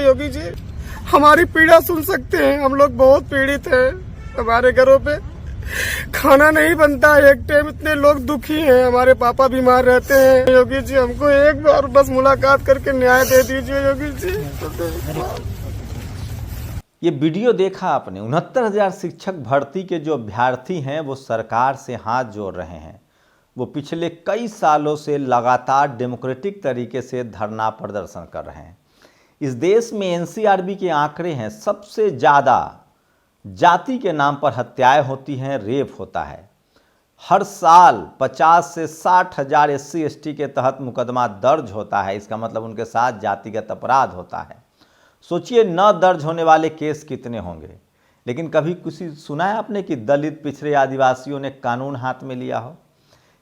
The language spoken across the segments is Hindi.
योगी जी, हमारी पीड़ा सुन सकते हैं। हम लोग बहुत पीड़ित हैं, हमारे घरों पे खाना नहीं बनता एक टाइम, इतने लोग दुखी हैं, हमारे पापा बीमार रहते हैं। योगी जी हमको एक बार बस मुलाकात करके न्याय दे दीजिए योगी जी। ये वीडियो देखा आपने, 69,000 शिक्षक भर्ती के जो अभ्यर्थी हैं वो सरकार से हाथ जोड़ रहे हैं। वो पिछले कई सालों से लगातार डेमोक्रेटिक तरीके से धरना प्रदर्शन कर रहे हैं। इस देश में एनसीआरबी के आंकड़े हैं, सबसे ज़्यादा जाति के नाम पर हत्याएं होती हैं, रेप होता है। हर साल 50 से 60 हज़ार SC ST के तहत मुकदमा दर्ज होता है। इसका मतलब उनके साथ जातिगत अपराध होता है। सोचिए न दर्ज होने वाले केस कितने होंगे। लेकिन कभी किसी सुना है आपने कि दलित, पिछड़े, आदिवासियों ने कानून हाथ में लिया हो?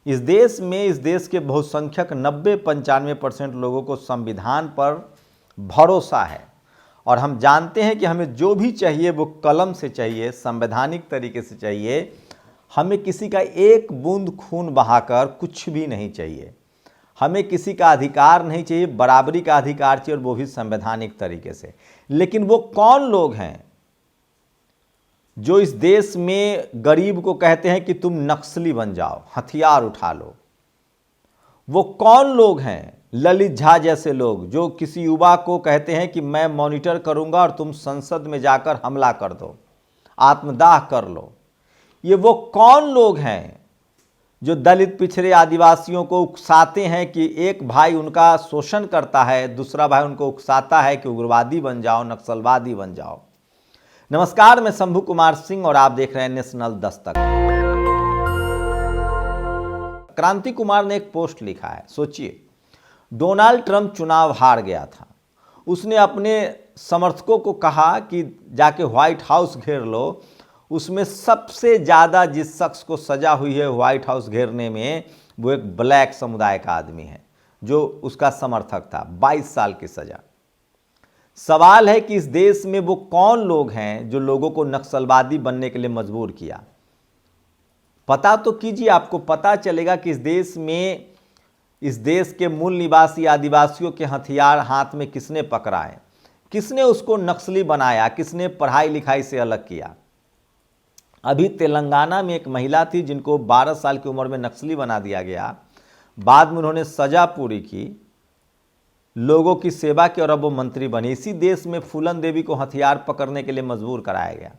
इस देश में, इस देश के बहुसंख्यक 90-95% लोगों को संविधान पर भरोसा है और हम जानते हैं कि हमें जो भी चाहिए वो कलम से चाहिए, संवैधानिक तरीके से चाहिए। हमें किसी का एक बूंद खून बहाकर कुछ भी नहीं चाहिए। हमें किसी का अधिकार नहीं चाहिए, बराबरी का अधिकार चाहिए, और वो भी संवैधानिक तरीके से। लेकिन वो कौन लोग हैं जो इस देश में गरीब को कहते हैं कि तुम नक्सली बन जाओ, हथियार उठा लो? वो कौन लोग हैं, ललित झा जैसे लोग, जो किसी युवा को कहते हैं कि मैं मॉनिटर करूंगा और तुम संसद में जाकर हमला कर दो, आत्मदाह कर लो? ये वो कौन लोग हैं जो दलित, पिछड़े, आदिवासियों को उकसाते हैं कि एक भाई उनका शोषण करता है, दूसरा भाई उनको उकसाता है कि उग्रवादी बन जाओ, नक्सलवादी बन जाओ? नमस्कार, मैं शंभू कुमार सिंह और आप देख रहे हैं नेशनल दस्तक। क्रांति कुमार ने एक पोस्ट लिखा है। सोचिए, डोनाल्ड ट्रंप चुनाव हार गया था। उसने अपने समर्थकों को कहा कि जाके व्हाइट हाउस घेर लो। उसमें सबसे ज़्यादा जिस शख्स को सजा हुई है व्हाइट हाउस घेरने में, वो एक ब्लैक समुदाय का आदमी है जो उसका समर्थक था। 22 साल की सजा। सवाल है कि इस देश में वो कौन लोग हैं जो लोगों को नक्सलवादी बनने के लिए मजबूर किया? पता तो कीजिए, आपको पता चलेगा कि इस देश में, इस देश के मूल निवासी आदिवासियों के हथियार हाथ में किसने पकड़ाए, किसने उसको नक्सली बनाया, किसने पढ़ाई लिखाई से अलग किया। अभी तेलंगाना में एक महिला थी जिनको 12 साल की उम्र में नक्सली बना दिया गया। बाद में उन्होंने सजा पूरी की, लोगों की सेवा की और अब वो मंत्री बनी। इसी देश में फूलन देवी को हथियार पकड़ने के लिए मजबूर कराया गया।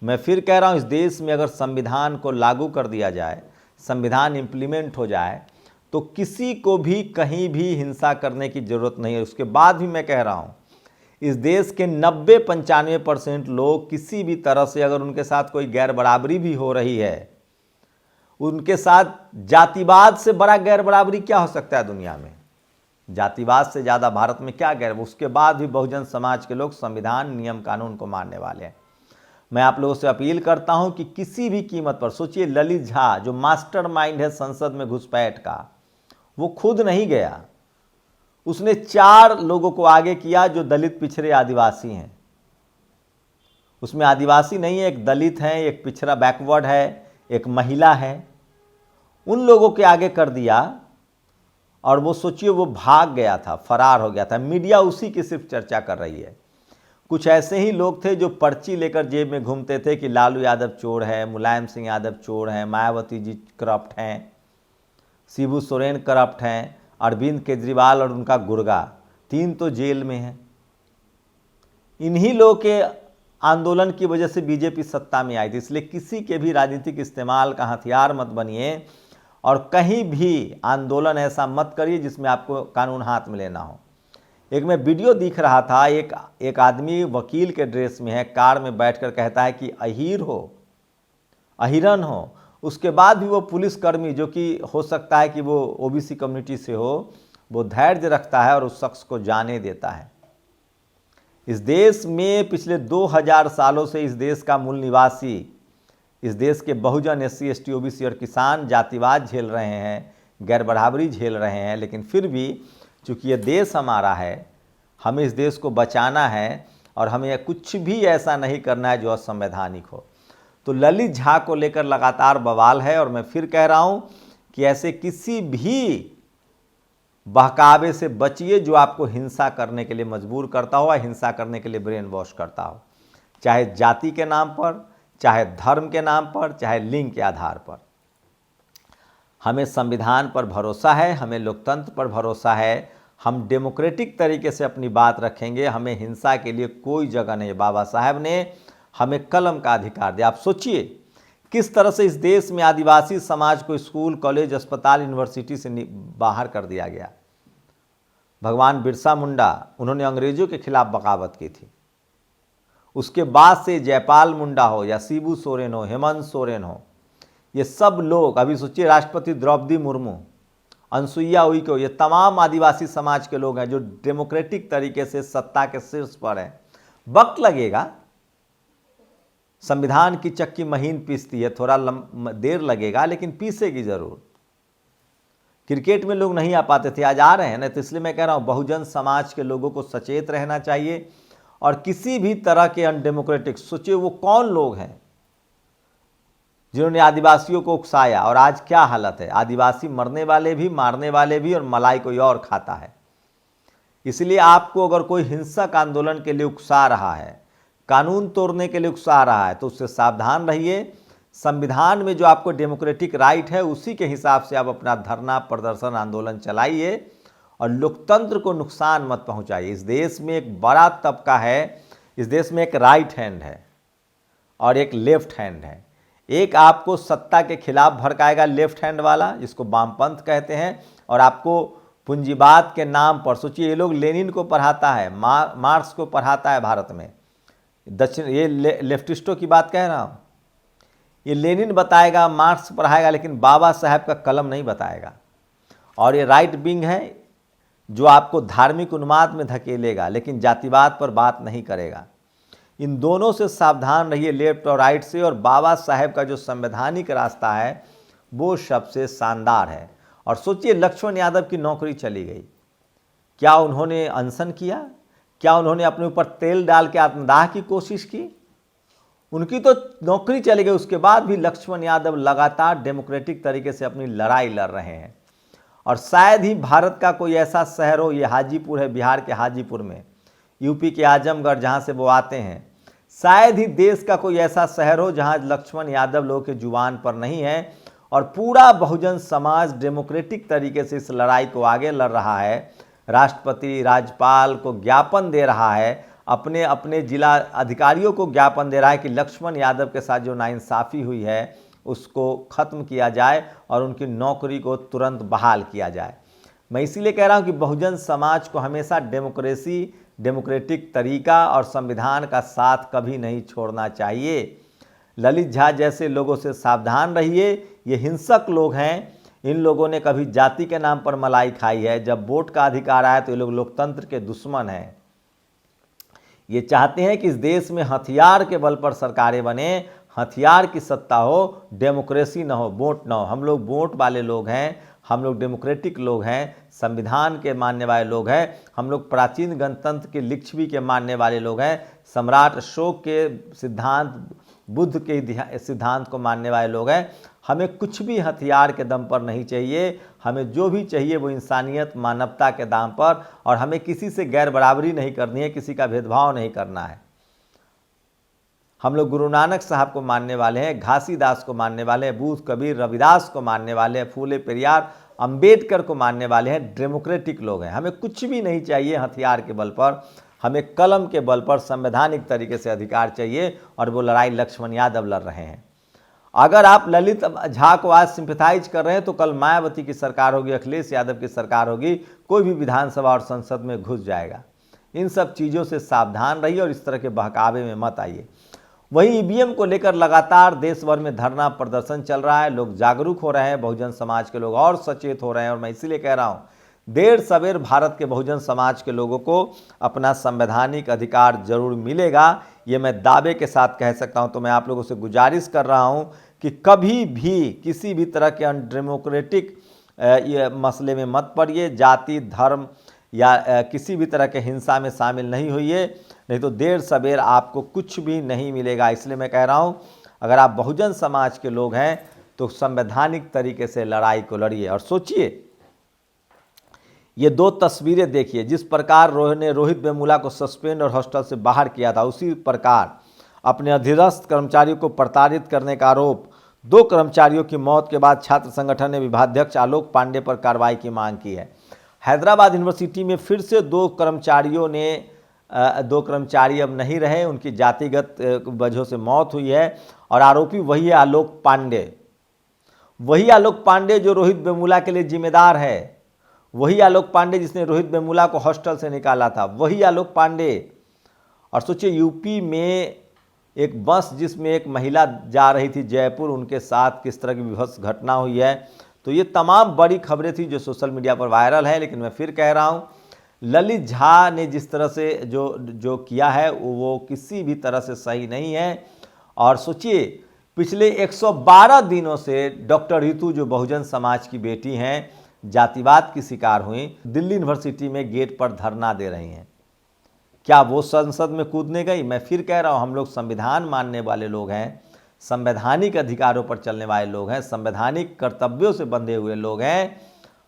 मैं फिर कह रहा हूँ, इस देश में अगर संविधान को लागू कर दिया जाए, संविधान इम्प्लीमेंट हो जाए, तो किसी को भी कहीं भी हिंसा करने की ज़रूरत नहीं है। उसके बाद भी मैं कह रहा हूँ, इस देश के 90-95% लोग किसी भी तरह से, अगर उनके साथ कोई गैर बराबरी भी हो रही है, उनके साथ जातिवाद से बड़ा गैर बराबरी क्या हो सकता है दुनिया में? जातिवाद से ज़्यादा भारत में क्या गैर? उसके बाद भी बहुजन समाज के लोग संविधान, नियम कानून को मानने वाले हैं। मैं आप लोगों से अपील करता हूं कि किसी भी कीमत पर, सोचिए ललित झा जो मास्टरमाइंड है संसद में घुसपैठ का, वो खुद नहीं गया, उसने 4 लोगों को आगे किया जो दलित, पिछड़े, आदिवासी हैं। उसमें आदिवासी नहीं है, एक दलित है, एक पिछड़ा बैकवर्ड है, एक महिला है। उन लोगों के आगे कर दिया और वो सोचिए वो भाग गया था, फरार हो गया था। मीडिया उसी की सिर्फ चर्चा कर रही है। कुछ ऐसे ही लोग थे जो पर्ची लेकर जेब में घूमते थे कि लालू यादव चोर है, मुलायम सिंह यादव चोर हैं, मायावती जी करप्ट हैं, शिबू सोरेन करप्ट हैं, अरविंद केजरीवाल और उनका गुर्गा 3 तो जेल में हैं। इन्हीं लोगों के आंदोलन की वजह से बीजेपी सत्ता में आई थी। इसलिए किसी के भी राजनीतिक इस्तेमाल का हथियार मत बनिए और कहीं भी आंदोलन ऐसा मत करिए जिसमें आपको कानून हाथ में लेना हो। एक मैं वीडियो दिख रहा था, एक आदमी वकील के ड्रेस में है, कार में बैठकर कहता है कि अहीर हो, अहिरन हो। उसके बाद भी वो पुलिसकर्मी, जो कि हो सकता है कि वो ओबीसी कम्युनिटी से हो, वो धैर्य रखता है और उस शख्स को जाने देता है। इस देश में पिछले 2000 सालों से इस देश का मूल निवासी, इस देश के बहुजन SC ST OBC और किसान जातिवाद झेल रहे हैं, गैर बराबरी झेल रहे हैं। लेकिन फिर भी चूँकि ये देश हमारा है, हमें इस देश को बचाना है और हमें कुछ भी ऐसा नहीं करना है जो असंवैधानिक हो। तो ललित झा को लेकर लगातार बवाल है और मैं फिर कह रहा हूं कि ऐसे किसी भी बहकावे से बचिए जो आपको हिंसा करने के लिए मजबूर करता हो या हिंसा करने के लिए ब्रेन वॉश करता हो, चाहे जाति के नाम पर, चाहे धर्म के नाम पर, चाहे लिंग के आधार पर। हमें संविधान पर भरोसा है, हमें लोकतंत्र पर भरोसा है, हम डेमोक्रेटिक तरीके से अपनी बात रखेंगे, हमें हिंसा के लिए कोई जगह नहीं। बाबा साहब ने हमें कलम का अधिकार दिया। आप सोचिए किस तरह से इस देश में आदिवासी समाज को स्कूल, कॉलेज, अस्पताल, यूनिवर्सिटी से बाहर कर दिया गया। भगवान बिरसा मुंडा, उन्होंने अंग्रेजों के खिलाफ बगावत की थी। उसके बाद से जयपाल मुंडा हो या शिबू सोरेन हो, हेमंत सोरेन हो, ये सब लोग, अभी सोचिए राष्ट्रपति द्रौपदी मुर्मू, अनसुईया उइके, ये तमाम आदिवासी समाज के लोग हैं जो डेमोक्रेटिक तरीके से सत्ता के शीर्ष पर हैं। वक्त लगेगा, संविधान की चक्की महीन पीसती है, थोड़ा देर लगेगा लेकिन पीसेगी जरूर। क्रिकेट में लोग नहीं आ पाते थे, आज आ रहे हैं ना। तो इसलिए मैं कह रहा हूं बहुजन समाज के लोगों को सचेत रहना चाहिए और किसी भी तरह के अनडेमोक्रेटिक, सोचिए वो कौन लोग हैं जिन्होंने आदिवासियों को उकसाया और आज क्या हालत है। आदिवासी मरने वाले भी, मारने वाले भी, और मलाई कोई और खाता है। इसलिए आपको अगर कोई हिंसक आंदोलन के लिए उकसा रहा है, कानून तोड़ने के लिए उकसा रहा है, तो उससे सावधान रहिए। संविधान में जो आपको डेमोक्रेटिक राइट है उसी के हिसाब से आप अपना धरना, प्रदर्शन, आंदोलन चलाइए और लोकतंत्र को नुकसान मत पहुंचाइए। इस देश में एक बड़ा तबका है, इस देश में एक राइट हैंड है और एक लेफ्ट हैंड है। एक आपको सत्ता के खिलाफ भड़काएगा लेफ्ट हैंड वाला, जिसको वामपंथ कहते हैं, और आपको पूंजीवाद के नाम पर, सोचिए ये लोग लेनिन को पढ़ाता है, मार्क्स को पढ़ाता है भारत में, दक्षिण, ये लेफ्टिस्टों की बात कह रहा हूँ। ये लेनिन बताएगा, मार्क्स पढ़ाएगा, लेकिन बाबा साहब का कलम नहीं बताएगा। और ये राइट विंग है जो आपको धार्मिक उन्माद में धकेलेगा लेकिन जातिवाद पर बात नहीं करेगा। इन दोनों से सावधान रहिए, लेफ्ट और राइट से। और बाबा साहब का जो संवैधानिक रास्ता है वो सबसे शानदार है। और सोचिए लक्ष्मण यादव की नौकरी चली गई, क्या उन्होंने अनशन किया? क्या उन्होंने अपने ऊपर तेल डाल के आत्मदाह की कोशिश की? उनकी तो नौकरी चली गई, उसके बाद भी लक्ष्मण यादव लगातार डेमोक्रेटिक तरीके से अपनी लड़ाई लड़ रहे हैं। और शायद ही भारत का कोई ऐसा शहर हो, ये हाजीपुर है, बिहार के हाजीपुर में, यूपी के आजमगढ़ जहाँ से वो आते हैं, शायद ही देश का कोई ऐसा शहर हो जहाँ लक्ष्मण यादव लोगों के जुबान पर नहीं है। और पूरा बहुजन समाज डेमोक्रेटिक तरीके से इस लड़ाई को आगे लड़ रहा है। राष्ट्रपति, राज्यपाल को ज्ञापन दे रहा है, अपने अपने जिला अधिकारियों को ज्ञापन दे रहा है कि लक्ष्मण यादव के साथ जो नाइंसाफ़ी हुई है उसको ख़त्म किया जाए और उनकी नौकरी को तुरंत बहाल किया जाए। मैं इसीलिए कह रहा हूँ कि बहुजन समाज को हमेशा डेमोक्रेसी, डेमोक्रेटिक तरीका और संविधान का साथ कभी नहीं छोड़ना चाहिए। ललित झा जैसे लोगों से सावधान रहिए, ये हिंसक लोग हैं। इन लोगों ने कभी जाति के नाम पर मलाई खाई है। जब वोट का अधिकार आया तो ये लोग लोकतंत्र के दुश्मन हैं। ये चाहते हैं कि इस देश में हथियार के बल पर सरकारें बने, हथियार की सत्ता हो, डेमोक्रेसी ना हो, वोट ना हो। हम लोग वोट वाले लोग हैं, हम लोग डेमोक्रेटिक लोग हैं, संविधान के मानने वाले लोग हैं, हम लोग प्राचीन गणतंत्र के लिच्छवी के मानने वाले लोग हैं, सम्राट अशोक के सिद्धांत, बुद्ध के सिद्धांत को मानने वाले लोग हैं। हमें कुछ भी हथियार के दम पर नहीं चाहिए, हमें जो भी चाहिए वो इंसानियत, मानवता के दाम पर। और हमें किसी से गैर बराबरी नहीं करनी है, किसी का भेदभाव नहीं करना है। हम लोग गुरु नानक साहब को मानने वाले हैं, घासीदास को मानने वाले हैं, बुद्ध, कबीर, रविदास को मानने वाले हैं, फूले पेरियार, अंबेडकर को मानने वाले हैं, डेमोक्रेटिक लोग हैं। हमें कुछ भी नहीं चाहिए हथियार के बल पर, हमें कलम के बल पर संवैधानिक तरीके से अधिकार चाहिए। और वो लड़ाई लक्ष्मण यादव लड़ रहे हैं। अगर आप ललित झा को आज सिंपैथाइज कर रहे हैं तो कल मायावती की सरकार होगी, अखिलेश यादव की सरकार होगी, कोई भी विधानसभा और संसद में घुस जाएगा। इन सब चीज़ों से सावधान रहिए और इस तरह के बहकावे में मत आइए। वहीं ईवीएम को लेकर लगातार देश भर में धरना प्रदर्शन चल रहा है, लोग जागरूक हो रहे हैं, बहुजन समाज के लोग और सचेत हो रहे हैं। और मैं इसीलिए कह रहा हूँ देर सवेर भारत के बहुजन समाज के लोगों को अपना संवैधानिक अधिकार जरूर मिलेगा, ये मैं दावे के साथ कह सकता हूँ। तो मैं आप लोगों से गुजारिश कर रहा हूँ कि कभी भी किसी भी तरह के अनडेमोक्रेटिक ये मसले में मत पड़िए, जाति, धर्म या किसी भी तरह के हिंसा में शामिल नहीं होइए, नहीं तो देर सवेर आपको कुछ भी नहीं मिलेगा। इसलिए मैं कह रहा हूँ अगर आप बहुजन समाज के लोग हैं तो संवैधानिक तरीके से लड़ाई को लड़िए। और सोचिए ये दो तस्वीरें देखिए, जिस प्रकार ने रोहित वेमुला को सस्पेंड और हॉस्टल से बाहर किया था, उसी प्रकार अपने अधीनस्थ कर्मचारियों को प्रताड़ित करने का आरोप 2 कर्मचारियों की मौत के बाद छात्र संगठन ने विभागाध्यक्ष आलोक पांडे पर कार्रवाई की मांग की है। हैदराबाद यूनिवर्सिटी में फिर से 2 कर्मचारी अब नहीं रहे, उनकी जातिगत वजहों से मौत हुई है और आरोपी वही है आलोक पांडे। वही आलोक पांडे जो रोहित वेमुला के लिए जिम्मेदार है, वही आलोक पांडे जिसने रोहित वेमुला को हॉस्टल से निकाला था, वही आलोक पांडे। और सोचिए यूपी में एक बस जिसमें एक महिला जा रही थी जयपुर, उनके साथ किस तरह की विभत्स घटना हुई है। तो ये तमाम बड़ी खबरें थी जो सोशल मीडिया पर वायरल है। लेकिन मैं फिर कह रहा हूँ, ललित झा ने जिस तरह से जो किया है वो किसी भी तरह से सही नहीं है। और सोचिए पिछले 112 दिनों से डॉक्टर रितु जो बहुजन समाज की बेटी हैं, जातिवाद की शिकार हुई, दिल्ली यूनिवर्सिटी में गेट पर धरना दे रही हैं। क्या वो संसद में कूदने गई? मैं फिर कह रहा हूँ, हम लोग संविधान मानने वाले लोग हैं, संवैधानिक अधिकारों पर चलने वाले लोग हैं, संवैधानिक कर्तव्यों से बंधे हुए लोग हैं।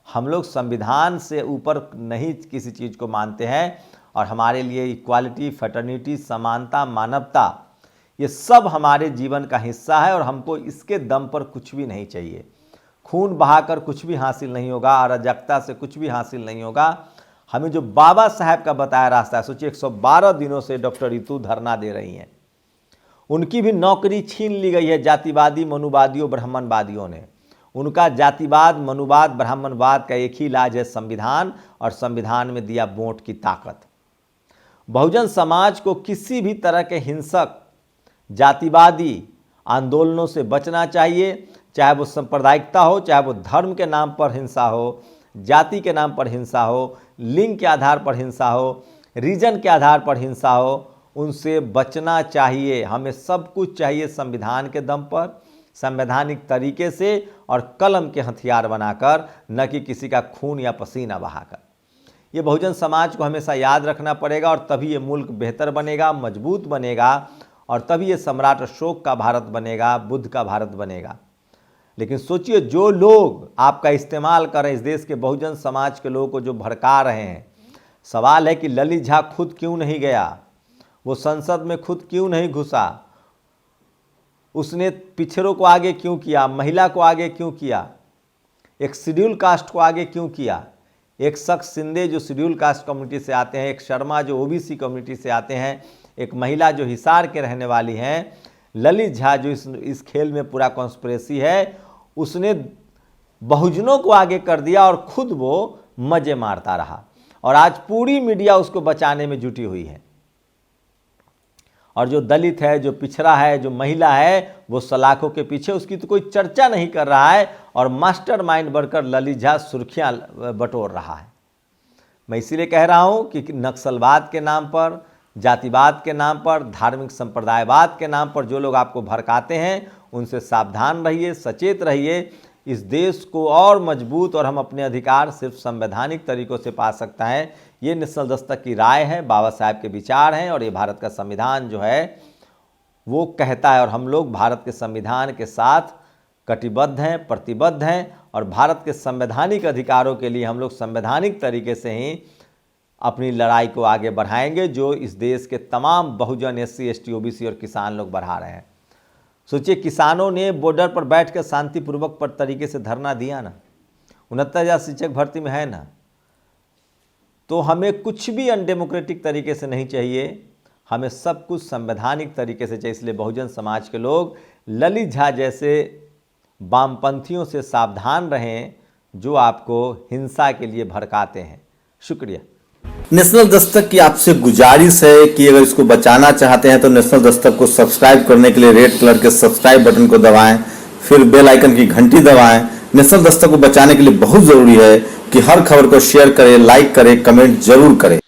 हम लोग संविधान से ऊपर नहीं किसी चीज़ को मानते हैं और हमारे लिए इक्वालिटी, फ्रेटर्निटी, समानता, मानवता, ये सब हमारे जीवन का हिस्सा है और हमको इसके दम पर कुछ भी नहीं चाहिए। खून बहाकर कुछ भी हासिल नहीं होगा, अराजकता से कुछ भी हासिल नहीं होगा। हमें जो बाबा साहब का बताया रास्ता है, सोचिए 112 दिनों से डॉक्टर रितु धरना दे रही हैं, उनकी भी नौकरी छीन ली गई है जातिवादी, मनुवादियों, ब्राह्मणवादियों ने। उनका जातिवाद, मनुवाद, ब्राह्मणवाद का एक ही इलाज है संविधान, और संविधान में दिया वोट की ताकत। बहुजन समाज को किसी भी तरह के हिंसक जातिवादी आंदोलनों से बचना चाहिए, चाहे वो सांप्रदायिकता हो, चाहे वो धर्म के नाम पर हिंसा हो, जाति के नाम पर हिंसा हो, लिंग के आधार पर हिंसा हो, रीजन के आधार पर हिंसा हो, उनसे बचना चाहिए। हमें सब कुछ चाहिए संविधान के दम पर, संवैधानिक तरीके से और कलम के हथियार बनाकर, न कि किसी का खून या पसीना बहाकर। ये बहुजन समाज को हमेशा याद रखना पड़ेगा और तभी ये मुल्क बेहतर बनेगा, मजबूत बनेगा और तभी ये सम्राट अशोक का भारत बनेगा, बुद्ध का भारत बनेगा। लेकिन सोचिए जो लोग आपका इस्तेमाल कर रहे हैं, इस देश के बहुजन समाज के लोगों को जो भड़का रहे हैं, सवाल है कि ललित झा खुद क्यों नहीं गया, वो संसद में खुद क्यों नहीं घुसा, उसने पिछड़ों को आगे क्यों किया, महिला को आगे क्यों किया, एक शेड्यूल कास्ट को आगे क्यों किया। एक शख्स शिंदे जो शेड्यूल कास्ट कम्युनिटी से आते हैं, एक शर्मा जो ओबीसी कम्युनिटी से आते हैं, एक महिला जो हिसार के रहने वाली हैं, ललित झा जो इस खेल में पूरा कॉन्स्पिरेसी है, उसने बहुजनों को आगे कर दिया और खुद वो मजे मारता रहा। और आज पूरी मीडिया उसको बचाने में जुटी हुई है। और जो दलित है, जो पिछड़ा है, जो महिला है, वो सलाखों के पीछे, उसकी तो कोई चर्चा नहीं कर रहा है और मास्टरमाइंड बनकर ललित झा सुर्खियां बटोर रहा है। मैं इसीलिए कह रहा हूं कि नक्सलवाद के नाम पर, जातिवाद के नाम पर, धार्मिक संप्रदायवाद के नाम पर जो लोग आपको भड़काते हैं, उनसे सावधान रहिए, सचेत रहिए। इस देश को और मजबूत और हम अपने अधिकार सिर्फ संवैधानिक तरीकों से पा सकता है। ये नेशनल दस्तक की राय है, बाबा साहब के विचार हैं और ये भारत का संविधान जो है वो कहता है। और हम लोग भारत के संविधान के साथ कटिबद्ध हैं, प्रतिबद्ध हैं और भारत के संवैधानिक अधिकारों के लिए हम लोग संवैधानिक तरीके से ही अपनी लड़ाई को आगे बढ़ाएंगे, जो इस देश के तमाम बहुजन, SC, ST, OBC और किसान लोग बढ़ा रहे हैं। सोचिए किसानों ने बॉर्डर पर बैठ कर शांतिपूर्वक पर तरीके से धरना दिया ना, 69,000 शिक्षक भर्ती में है ना। तो हमें कुछ भी अनडेमोक्रेटिक तरीके से नहीं चाहिए, हमें सब कुछ संवैधानिक तरीके से चाहिए। इसलिए बहुजन समाज के लोग ललित झा जैसे वामपंथियों से सावधान रहें जो आपको हिंसा के लिए भड़काते हैं। शुक्रिया। नेशनल दस्तक की आपसे गुजारिश है कि अगर इसको बचाना चाहते हैं तो नेशनल दस्तक को सब्सक्राइब करने के लिए रेड कलर के सब्सक्राइब बटन को दबाएं, फिर बेल आइकन की घंटी दबाएं। नेशनल दस्तक को बचाने के लिए बहुत जरूरी है कि हर खबर को शेयर करें, लाइक करें, कमेंट जरूर करें।